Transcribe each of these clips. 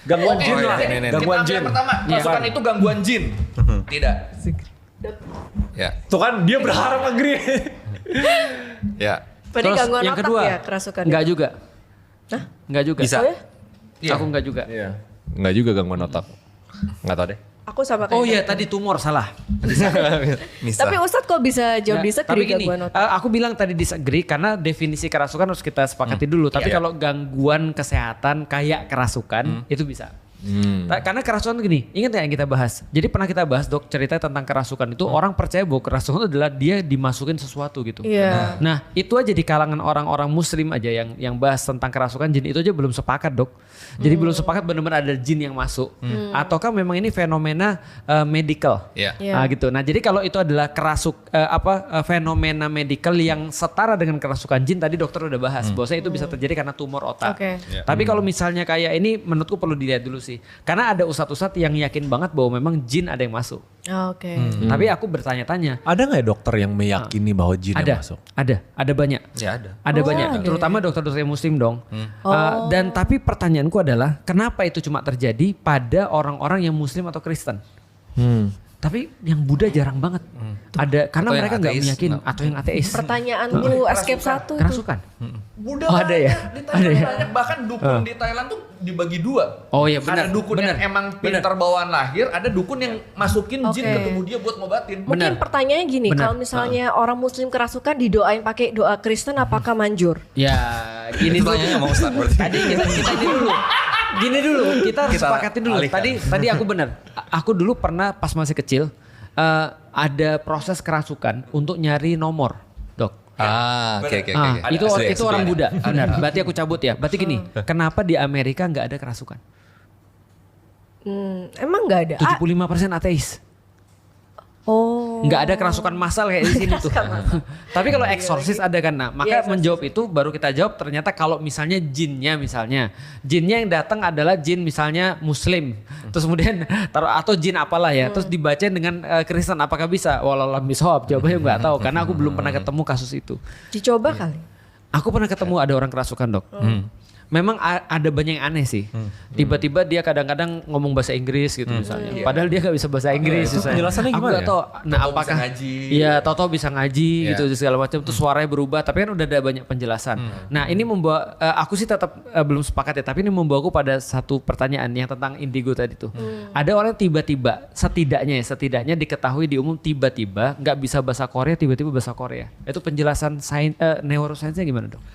Gangguan jin iya, lah. ini. Gangguan Tip jin. yang pertama, kerasukan itu gangguan jin. Tidak. Ya. Tuh kan dia berharap agree. Ya. Berarti Terus gangguan yang otak kedua, ya kerasukan? enggak juga. Hah? Enggak juga. Bisa. Oh ya? Iya. Aku enggak juga. Iya. Enggak juga gangguan otak. Enggak tahu deh. Aku sama kayak Oh iya tadi. tadi tumor salah. Bisa. Tapi Ustadz kok bisa jawab Nggak, disagree tapi gini, gangguan otak? aku bilang tadi disagree karena definisi kerasukan harus kita sepakati dulu. Tapi kalau gangguan kesehatan kayak kerasukan itu bisa. Karena kerasukan gini, ingat ya yang kita bahas. Jadi pernah kita bahas dok cerita tentang kerasukan itu orang percaya bahwa kerasukan itu adalah dia dimasukin sesuatu gitu. Iya. Nah itu aja di kalangan orang-orang muslim aja yang bahas tentang kerasukan jin itu aja belum sepakat dok. Jadi belum sepakat benar-benar ada jin yang masuk. Ataukah memang ini fenomena medical. Iya. Iya. Gitu. Nah jadi kalau itu adalah fenomena medical yang setara dengan kerasukan jin tadi dokter udah bahas. Bahwasanya itu bisa terjadi karena tumor otak. Oke. Tapi kalau misalnya kayak ini menurutku perlu dilihat dulu sih. Karena ada ustadz-ustadz yang yakin banget bahwa memang jin ada yang masuk. Oke. Tapi aku bertanya-tanya. Ada nggak ya dokter yang meyakini bahwa jin yang Ada, masuk? ada banyak. Ya ada. Ada Oh, banyak, ada terutama dokter-dokter muslim dong. Oh. Dan tapi pertanyaanku adalah kenapa itu cuma terjadi pada orang-orang yang muslim atau Kristen? Tapi yang Buddha jarang banget. Ada karena Atau yang mereka nggak ateis, meyakini nah. atau yang ateis. Pertanyaanku escape satu tuh. Kerasukan. Buddha Oh, ada ya? Di Ada Thailand ya? banyak. Bahkan dukun di Thailand tuh dibagi dua. Oh iya benar. Ada dukun benar. yang emang pintar bawaan lahir, ada dukun yang masukin jin Oke. ke tubuh dia buat ngobatin. Mungkin Benar. pertanyaannya gini, Benar. kalau misalnya orang muslim kerasukan didoain pakai doa Kristen apakah manjur? Ya gini dulu. Tanya sama Ustadz berarti. Tadi kita ini dulu. Gini dulu, kita Kita sepakatin dulu. alihkan. Tadi aku benar. Aku dulu pernah pas masih kecil ada proses kerasukan untuk nyari nomor, dok. Oke. Itu SD, itu orang SD. Buddha, benar. Berarti aku cabut ya. Berarti gini, kenapa di Amerika nggak ada kerasukan? Emang nggak ada? 75% ateis. Oh. Nggak ada kerasukan massal kayak di sini tuh. Tapi kalau eksorsis ada kan. Nah, maka Iya, menjawab itu baru kita jawab ternyata kalau misalnya jinnya yang datang adalah jin misalnya muslim. Terus kemudian atau jin apalah ya, terus dibacain dengan Kristen apakah bisa? Wallahualam bishawab. Jawabannya nggak tahu karena aku belum pernah ketemu kasus itu. Dicoba kali. Aku pernah ketemu ada orang kerasukan, dok. Memang ada banyak yang aneh sih. Tiba-tiba dia kadang-kadang ngomong bahasa Inggris gitu misalnya. Padahal dia nggak bisa bahasa Inggris. itu misalnya. penjelasannya Aku gimana nggak ya? tahu. Nah Tahu-tahu apakah bisa ngaji. Iya, tahu-tahu bisa ngaji Iya. gitu segala macam. Terus suaranya berubah. Tapi kan udah ada banyak penjelasan. Nah ini membawa aku sih tetap belum sepakat ya. Tapi ini membawaku pada satu pertanyaan yang tentang indigo tadi tuh. Ada orang tiba-tiba setidaknya diketahui di umum tiba-tiba nggak bisa bahasa Korea tiba-tiba bahasa Korea. Itu penjelasan neuroscience-nya gimana dok?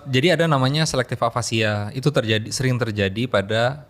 Jadi ada namanya selective aphasia. Itu sering terjadi pada